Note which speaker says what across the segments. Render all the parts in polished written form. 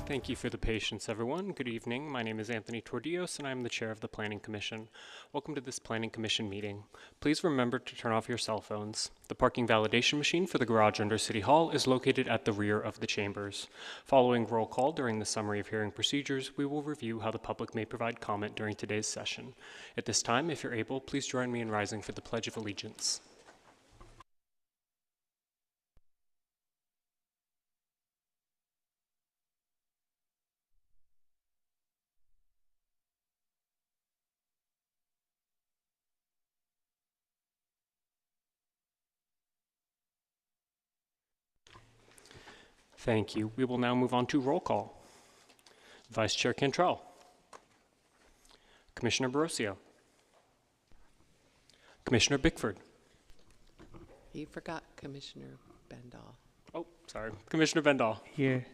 Speaker 1: Thank you for the patience, everyone. Good evening. My name is Anthony Tordios, and I'm the chair of the Planning Commission. Welcome to this Planning Commission meeting. Please remember to turn off your cell phones. The parking validation machine for the garage under City Hall is located at the rear of the chambers. Following roll call during the summary of hearing procedures, we will review how the public may provide comment during today's session. At this time, if you're able, please join me in rising for the Pledge of Allegiance. Thank you. We will now move on to roll call. Vice Chair Cantrell. Commissioner Barocio. Commissioner Bickford.
Speaker 2: You forgot Commissioner Bendall.
Speaker 1: Oh, sorry. Commissioner Bendall.
Speaker 3: Here.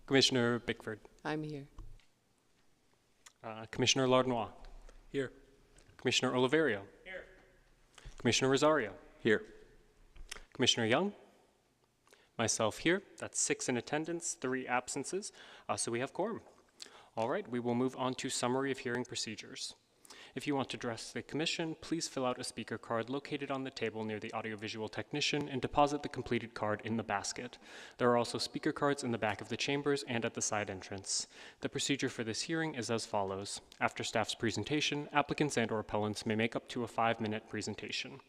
Speaker 1: Commissioner Bickford.
Speaker 2: I'm here.
Speaker 1: Commissioner Lardnois.
Speaker 4: Here.
Speaker 1: Commissioner Oliverio.
Speaker 4: Here.
Speaker 1: Commissioner Rosario.
Speaker 4: Here.
Speaker 1: Commissioner Young. Myself here. That's 6 in attendance, 3 absences. So we have quorum. All right, we will move on to summary of hearing procedures. If you want to address the commission, please fill out a speaker card located on the table near the audiovisual technician and deposit the completed card in the basket. There are also speaker cards in the back of the chambers and at the side entrance. The procedure for this hearing is as follows. After staff's presentation, applicants and/or appellants may make up to a 5-minute presentation.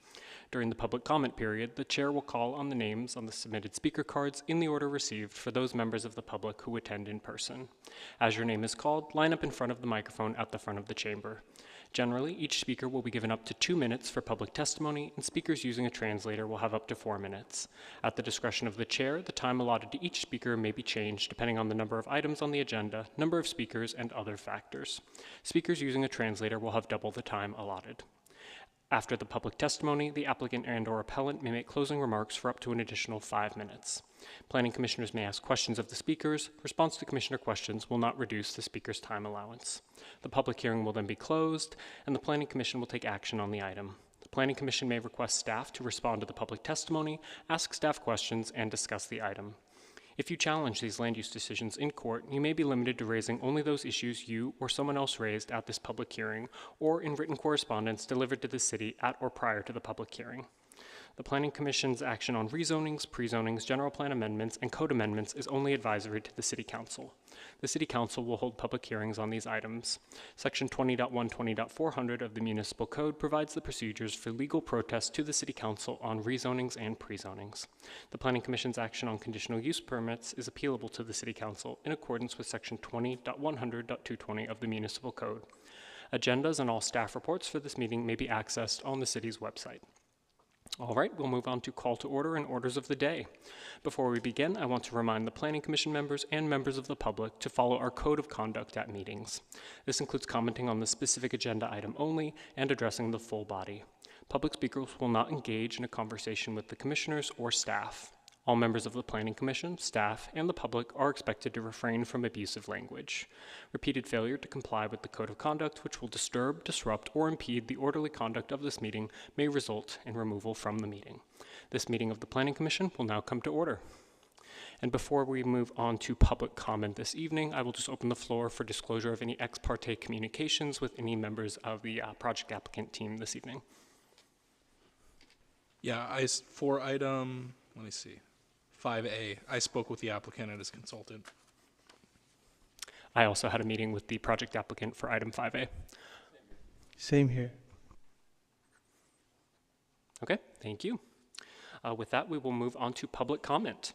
Speaker 1: During the public comment period, the chair will call on the names on the submitted speaker cards in the order received for those members of the public who attend in person. As your name is called, line up in front of the microphone at the front of the chamber. Generally, each speaker will be given up to 2 minutes for public testimony, and speakers using a translator will have up to 4 minutes. At the discretion of the chair, the time allotted to each speaker may be changed depending on the number of items on the agenda, number of speakers, and other factors. Speakers using a translator will have double the time allotted. After the public testimony, the applicant and/or appellant may make closing remarks for up to an additional 5 minutes. Planning commissioners may ask questions of the speakers. Response to commissioner questions will not reduce the speaker's time allowance. The public hearing will then be closed, and the Planning Commission will take action on the item. The Planning Commission may request staff to respond to the public testimony, ask staff questions, and discuss the item. If you challenge these land use decisions in court, you may be limited to raising only those issues you or someone else raised at this public hearing or in written correspondence delivered to the city at or prior to the public hearing. The Planning Commission's action on rezonings, pre-zonings, general plan amendments, and code amendments is only advisory to the City Council. The City Council will hold public hearings on these items. Section 20.120.400 of the Municipal Code provides the procedures for legal protest to the City Council on rezonings and pre-zonings. The Planning Commission's action on conditional use permits is appealable to the City Council in accordance with Section 20.100.220 of the Municipal Code. Agendas and all staff reports for this meeting may be accessed on the city's website. All right, we'll move on to call to order and orders of the day. Before we begin, I want to remind the Planning Commission members and members of the public to follow our code of conduct at meetings. This includes commenting on the specific agenda item only and addressing the full body. Public speakers will not engage in a conversation with the commissioners or staff. All members of the Planning Commission, staff, and the public are expected to refrain from abusive language. Repeated failure to comply with the Code of Conduct, which will disturb, disrupt, or impede the orderly conduct of this meeting, may result in removal from the meeting. This meeting of the Planning Commission will now come to order. And before we move on to public comment this evening, I will just open the floor for disclosure of any ex parte communications with any members of the project applicant team this evening.
Speaker 4: Yeah, for item, let me see, 5A, I spoke with the applicant and his consultant.
Speaker 1: I also had a meeting with the project applicant for item 5A.
Speaker 3: Same here.
Speaker 1: Okay, thank you. With that, we will move on to public comment.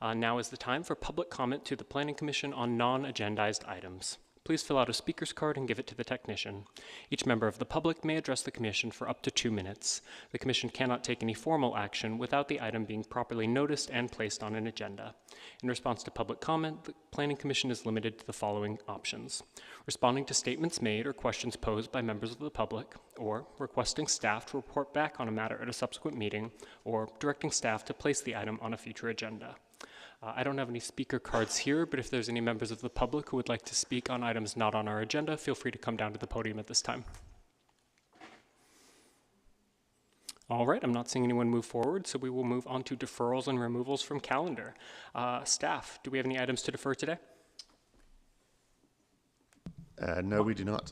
Speaker 1: Now is the time for public comment to the Planning Commission on non-agendized items. Please fill out a speaker's card and give it to the technician. Each member of the public may address the commission for up to 2 minutes. The commission cannot take any formal action without the item being properly noticed and placed on an agenda. In response to public comment, the Planning Commission is limited to the following options: responding to statements made or questions posed by members of the public, or requesting staff to report back on a matter at a subsequent meeting, or directing staff to place the item on a future agenda. I don't have any speaker cards here, but if there's any members of the public who would like to speak on items not on our agenda, feel free to come down to the podium at this time. All right, I'm not seeing anyone move forward, so we will move on to deferrals and removals from calendar. Staff, do we have any items to defer today?
Speaker 5: No, we do not.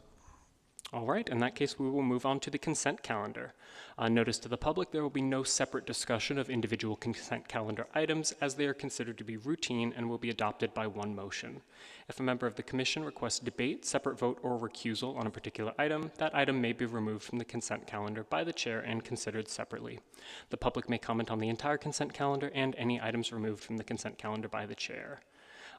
Speaker 1: All right, in that case, we will move on to the consent calendar. Notice to the public, there will be no separate discussion of individual consent calendar items as they are considered to be routine and will be adopted by one motion. If a member of the commission requests debate, separate vote, or recusal on a particular item, that item may be removed from the consent calendar by the chair and considered separately. The public may comment on the entire consent calendar and any items removed from the consent calendar by the chair.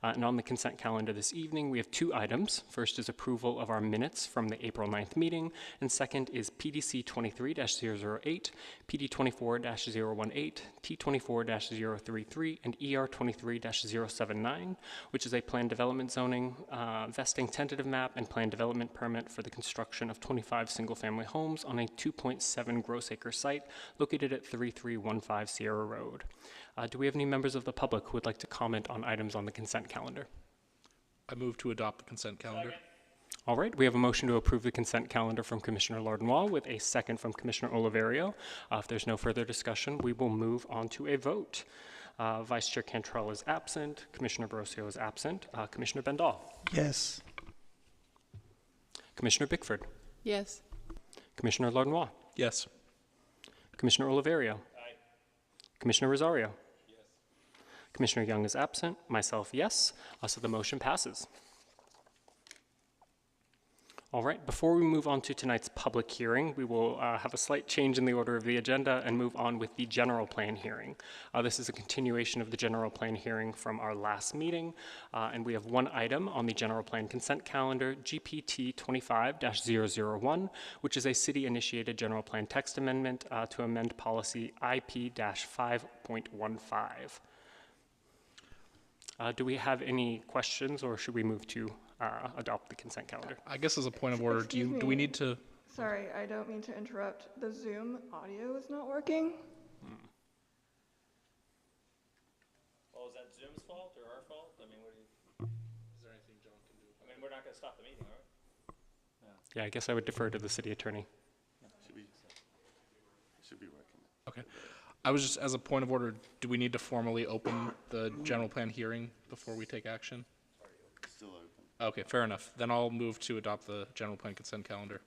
Speaker 1: And on the consent calendar this evening, we have two items. First is approval of our minutes from the April 9th meeting, and second is PDC 23-008, PD 24-018, T24-033, and ER 23-079, which is a planned development zoning, vesting tentative map, and planned development permit for the construction of 25 single-family homes on a 2.7 gross acre site located at 3315 Sierra Road. Do we have any members of the public who would like to comment on items on the consent calendar?
Speaker 4: I move to adopt the consent calendar.
Speaker 1: All right, we have a motion to approve the consent calendar from Commissioner Lardenois with a second from Commissioner Oliverio. If there's no further discussion, we will move on to a vote. Vice Chair Cantrell is absent. Commissioner Borosio is absent. Commissioner Bendall.
Speaker 3: Yes.
Speaker 1: Commissioner Bickford.
Speaker 2: Yes.
Speaker 1: Commissioner Lardenois.
Speaker 4: Yes.
Speaker 1: Commissioner Oliverio. Aye. Commissioner Rosario. Commissioner Young is absent. Myself, yes. So the motion passes. All right, before we move on to tonight's public hearing, we will have a slight change in the order of the agenda and move on with the general plan hearing. This is a continuation of the general plan hearing from our last meeting, and we have one item on the general plan consent calendar, GPT 25-001, which is a city-initiated general plan text amendment to amend policy IP-5.15. Do we have any questions, or should we move to adopt the consent calendar?
Speaker 4: I guess as a point of order, do we need to?
Speaker 6: Sorry, I don't mean to interrupt. The Zoom audio is not working.
Speaker 1: Well, is that Zoom's fault or our fault? I mean, what do you?
Speaker 4: Is there anything John can do?
Speaker 1: I mean, we're not going to stop the meeting, are we? Yeah, I guess I would defer to the city attorney.
Speaker 5: Should be working.
Speaker 4: Okay. I was just, as a point of order, do we need to formally open the general plan hearing before we take action?
Speaker 5: Still open.
Speaker 4: Okay, fair enough. Then I'll move to adopt the general plan consent calendar.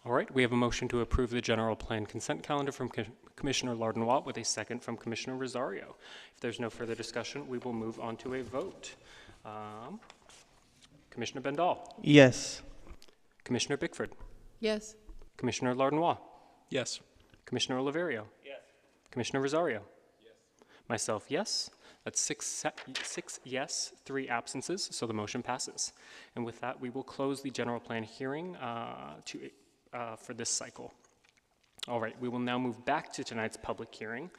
Speaker 1: All right, we have a motion to approve the general plan consent calendar from Commissioner Lardenois with a second from Commissioner Rosario. If there's no further discussion, we will move on to a vote. Commissioner Bendall.
Speaker 3: Yes.
Speaker 1: Commissioner Bickford.
Speaker 2: Yes.
Speaker 1: Commissioner Lardenois.
Speaker 4: Yes.
Speaker 1: Commissioner Oliverio. Yes. Commissioner Rosario. Yes. Myself, yes. That's six yes, 3 absences, so the motion passes. And with that, we will close the general plan hearing for this cycle. All right, we will now move back to tonight's public hearing.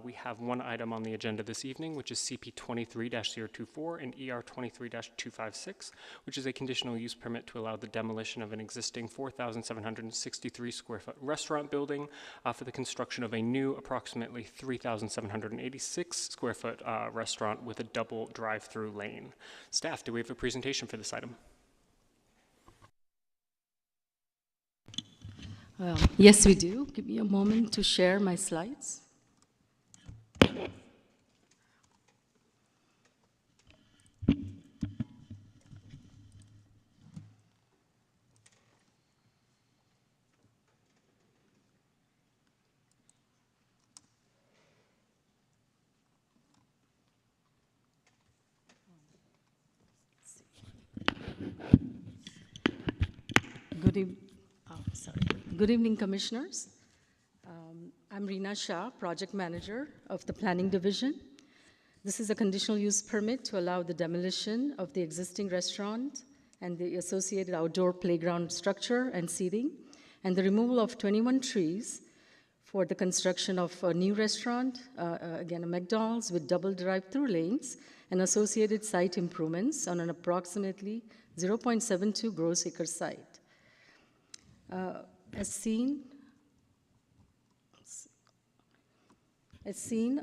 Speaker 1: We have one item on the agenda this evening, which is CP 23-024 and ER 23-256, which is a conditional use permit to allow the demolition of an existing 4,763 square foot restaurant building for the construction of a new approximately 3,786 square foot restaurant with a double drive-through lane. Staff, do we have a presentation for this item?
Speaker 7: Yes, we do. Give me a moment to share my slides. Good evening, Commissioners. I'm Reena Shah, Project Manager of the Planning Division. This is a conditional use permit to allow the demolition of the existing restaurant and the associated outdoor playground structure and seating, and the removal of 21 trees for the construction of a new restaurant, again a McDonald's with double drive-through lanes and associated site improvements on an approximately 0.72 gross acre site. As seen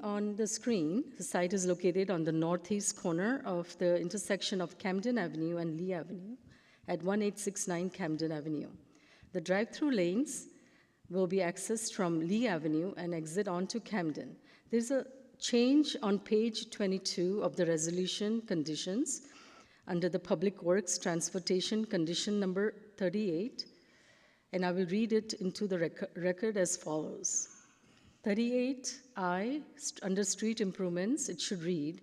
Speaker 7: on the screen, the site is located on the northeast corner of the intersection of Camden Avenue and Lee Avenue at 1869 Camden Avenue. The drive-through lanes will be accessed from Lee Avenue and exit onto Camden. There's a change on page 22 of the resolution conditions under the Public Works Transportation Condition number 38, and I will read it into the record as follows. 38I, under street improvements, it should read,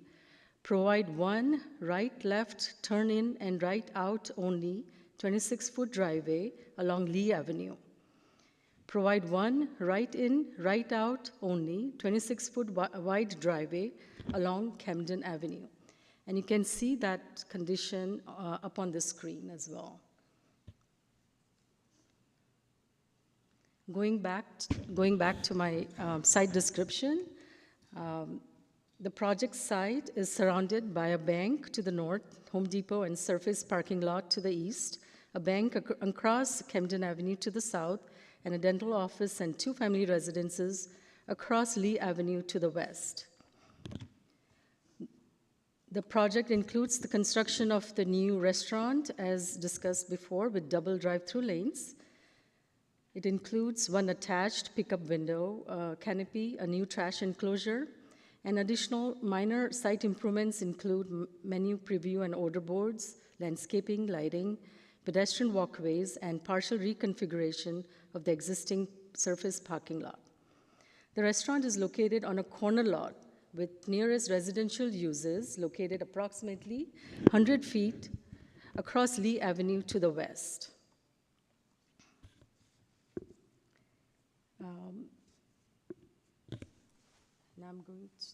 Speaker 7: provide one right-left turn-in and right-out only 26-foot driveway along Lee Avenue. Provide one right-in, right-out only 26-foot wide driveway along Camden Avenue. And you can see that condition up on the screen as well. Going back to my site description, the project site is surrounded by a bank to the north, Home Depot and surface parking lot to the east, a bank across Camden Avenue to the south, and a dental office and 2 family residences across Lee Avenue to the west. The project includes the construction of the new restaurant, as discussed before, with double drive-through lanes. It includes 1 attached pickup window, canopy, a new trash enclosure, and additional minor site improvements include menu preview and order boards, landscaping, lighting, pedestrian walkways, and partial reconfiguration of the existing surface parking lot. The restaurant is located on a corner lot with nearest residential uses located approximately 100 feet across Lee Avenue to the west. Now I'm going to...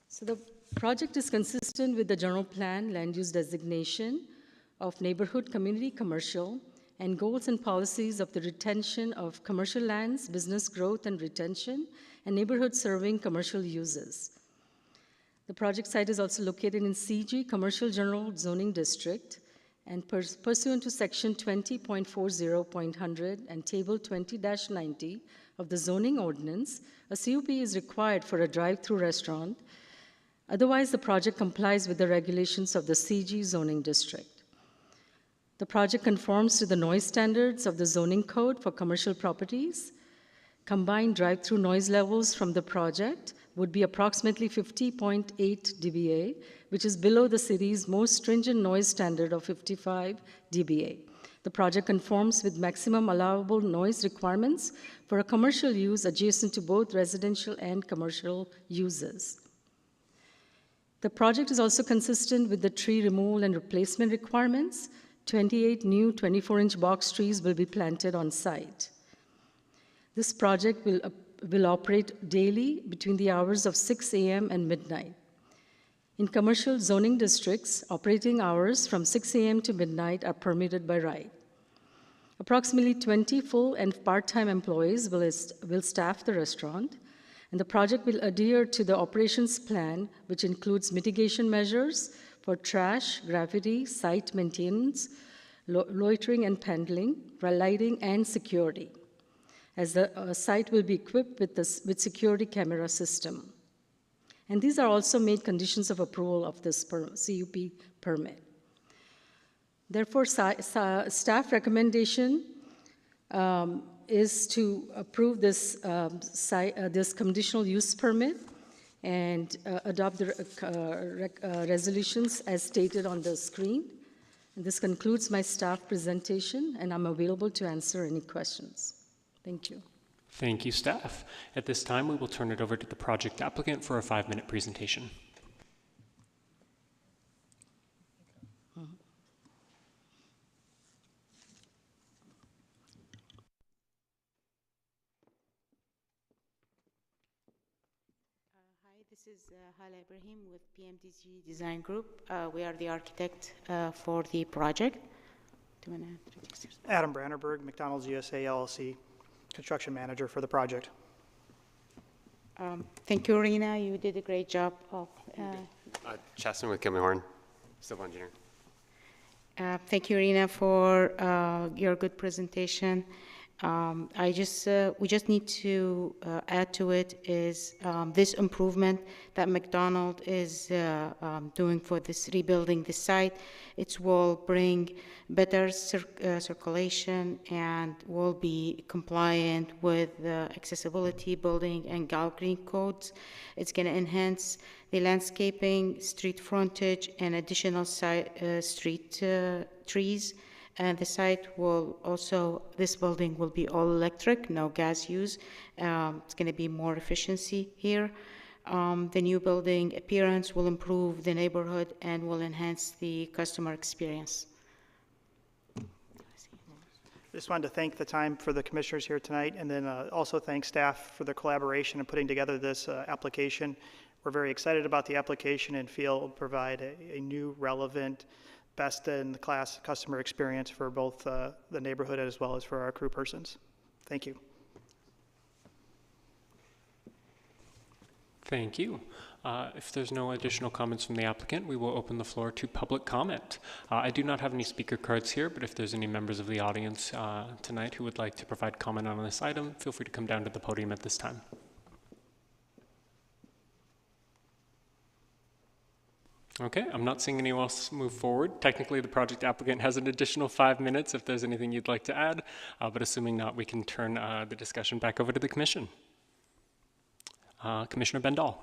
Speaker 7: So the project is consistent with the general plan land use designation of neighborhood community commercial and goals and policies of the retention of commercial lands, business growth and retention, and neighborhood serving commercial uses. The project site is also located in CG Commercial General Zoning District, and pursuant to section 20.40.100 and table 20-90 of the zoning ordinance, a CUP is required for a drive-through restaurant. Otherwise, the project complies with the regulations of the CG zoning district. The project conforms to the noise standards of the zoning code for commercial properties. Combined drive-through noise levels from the project would be approximately 50.8 dBA, which is below the city's most stringent noise standard of 55 dBA. The project conforms with maximum allowable noise requirements for a commercial use adjacent to both residential and commercial uses. The project is also consistent with the tree removal and replacement requirements. 28 new 24-inch box trees will be planted on site. This project will operate daily between the hours of 6 a.m. and midnight. In commercial zoning districts, operating hours from 6 a.m. to midnight are permitted by right. Approximately 20 full and part-time employees will staff the restaurant, and the project will adhere to the operations plan, which includes mitigation measures for trash, graffiti, site maintenance, loitering and pendling, lighting, and security, as the site will be equipped with security camera system. And these are also made conditions of approval of this CUP permit. Therefore, staff recommendation is to approve this conditional use permit and adopt the resolutions as stated on the screen. And this concludes my staff presentation, and I'm available to answer any questions. Thank you.
Speaker 1: Thank you, staff. At this time, we will turn it over to the project applicant for a 5-minute presentation.
Speaker 8: This is Hala Ibrahim with PMDG Design Group. We are the architect for the project. Do you want to introduce yourself?
Speaker 9: Adam Branderburg, McDonald's USA LLC, construction manager for the project.
Speaker 8: Thank you, Rena. You did a great job of.
Speaker 10: Chaston with Kilman Horn, civil engineer.
Speaker 8: Thank you, Rena, for your good presentation. We just need to add to it is this improvement that McDonald is doing for this rebuilding the site. It will bring better circulation and will be compliant with the accessibility, building, and Gall-Green codes. It's going to enhance the landscaping, street frontage, and additional street trees. And the site will also, this building will be all electric, no gas use. It's going to be more efficiency here. The new building appearance will improve the neighborhood and will enhance the customer experience.
Speaker 9: Just wanted to thank the time for the commissioners here tonight, and then also thank staff for their collaboration in putting together this application. We're very excited about the application and feel it will provide a new, relevant, best-in-class customer experience for both the neighborhood as well as for our crew persons. Thank you.
Speaker 1: Thank you. If there's no additional comments from the applicant, we will open the floor to public comment. I do not have any speaker cards here, but if there's any members of the audience tonight who would like to provide comment on this item, feel free to come down to the podium at this time. Okay, I'm not seeing anyone else move forward. Technically, the project applicant has an additional 5 minutes if there's anything you'd like to add, but assuming not, we can turn the discussion back over to the commission. Commissioner Bendall.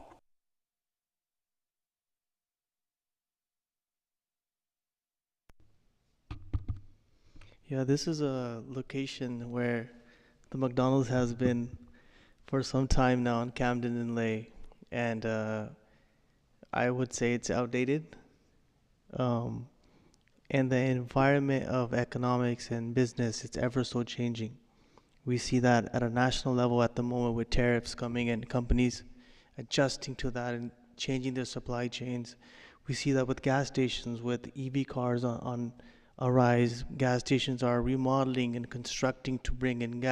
Speaker 3: Yeah, this is a location where the McDonald's has been for some time now in Camden and Lay, and I would say it's outdated. And the environment of economics and business, it's ever so changing. We see that at a national level at the moment with tariffs coming and companies adjusting to that and changing their supply chains. We see that with gas stations, with EV cars on a rise. Gas stations are remodeling and constructing to bring in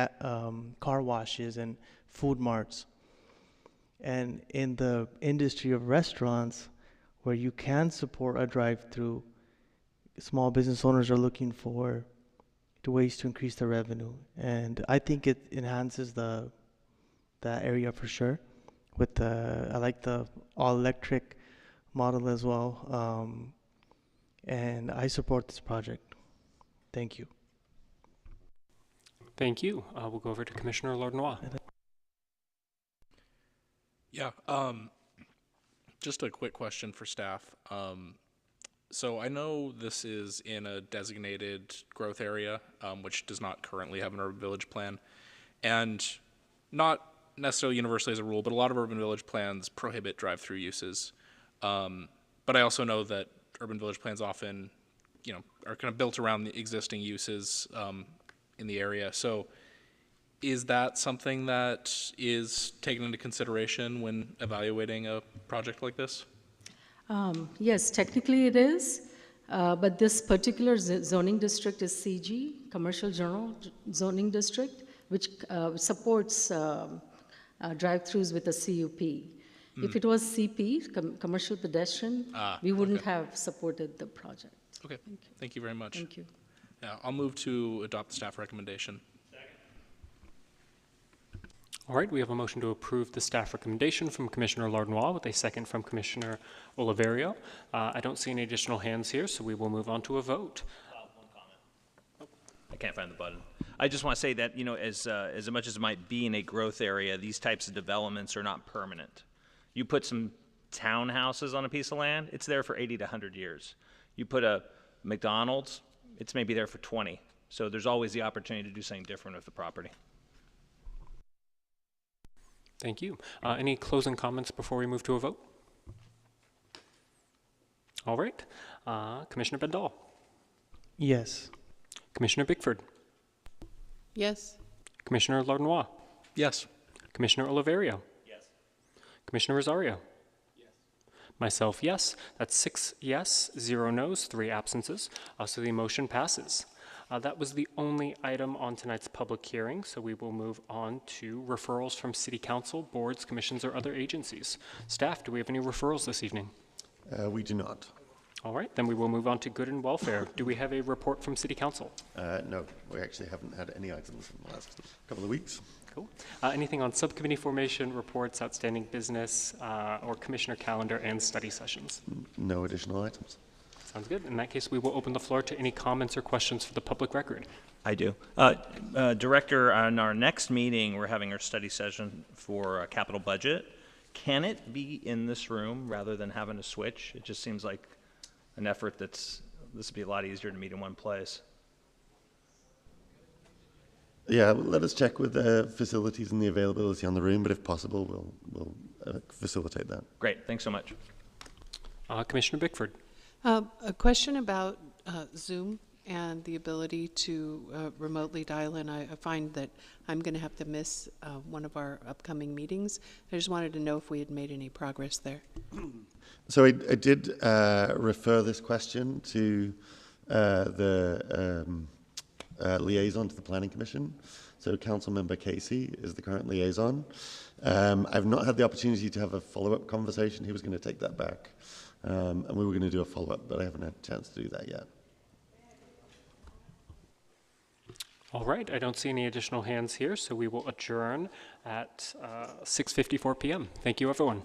Speaker 3: car washes and food marts. And in the industry of restaurants, where you can support a drive-through, small business owners are looking for ways to increase their revenue. And I think it enhances that area for sure. I like the all-electric model as well. And I support this project. Thank you.
Speaker 1: Thank you. We'll go over to Commissioner Lardnois.
Speaker 4: Yeah, just a quick question for staff. So I know this is in a designated growth area, which does not currently have an urban village plan, and not necessarily universally as a rule, but a lot of urban village plans prohibit drive-through uses. But I also know that urban village plans often, are kind of built around the existing uses in the area. So is that something that is taken into consideration when evaluating a project like this?
Speaker 7: Yes, technically it is, but this particular zoning district is CG, Commercial General Zoning District, which supports drive-throughs with a CUP. If it was CP, Commercial Pedestrian, we wouldn't have supported the project.
Speaker 4: Okay, thank you very much.
Speaker 7: Thank you.
Speaker 4: Yeah, I'll move to adopt the staff recommendation.
Speaker 1: All right, we have a motion to approve the staff recommendation from Commissioner Lardnois with a second from Commissioner Oliverio. I don't see any additional hands here, so we will move on to a vote.
Speaker 11: One comment. I can't find the button. I just want to say that, as much as it might be in a growth area, these types of developments are not permanent. You put some townhouses on a piece of land, it's there for 80 to 100 years. You put a McDonald's, it's maybe there for 20. So there's always the opportunity to do something different with the property.
Speaker 1: Thank you. Any closing comments before we move to a vote? All right. Commissioner Bendall.
Speaker 3: Yes.
Speaker 1: Commissioner Bickford.
Speaker 2: Yes.
Speaker 1: Commissioner Lardnois.
Speaker 4: Yes.
Speaker 1: Commissioner Oliverio.
Speaker 11: Yes.
Speaker 1: Commissioner Rosario. Yes. Myself, yes. That's 6 yes, 0 no's, 3 absences. So the motion passes. That was the only item on tonight's public hearing, so we will move on to referrals from City Council, boards, commissions, or other agencies. Staff, do we have any referrals this evening?
Speaker 5: We do not.
Speaker 1: All right, then we will move on to good and welfare. Do we have a report from City Council?
Speaker 5: No, we actually haven't had any items in the last couple of weeks.
Speaker 1: Cool. Anything on subcommittee formation, reports, outstanding business, or commissioner calendar and study sessions?
Speaker 5: No additional items.
Speaker 1: Sounds good. In that case, we will open the floor to any comments or questions for the public record.
Speaker 11: I do. Director, on our next meeting, we're having our study session for capital budget. Can it be in this room rather than having to switch? It just seems like an effort this would be a lot easier to meet in one place.
Speaker 5: Yeah, let us check with the facilities and the availability on the room, but if possible, we'll facilitate that.
Speaker 11: Great, thanks so much.
Speaker 1: Commissioner Bickford.
Speaker 2: A question about Zoom and the ability to remotely dial in. I find that I'm going to have to miss one of our upcoming meetings. I just wanted to know if we had made any progress there.
Speaker 5: So I did refer this question to the liaison to the Planning Commission. So Councilmember Casey is the current liaison. I've not had the opportunity to have a follow-up conversation. He was going to take that back. And we were going to do a follow-up, but I haven't had a chance to do that yet.
Speaker 1: All right, I don't see any additional hands here, so we will adjourn at 6:54 p.m. Thank you, everyone.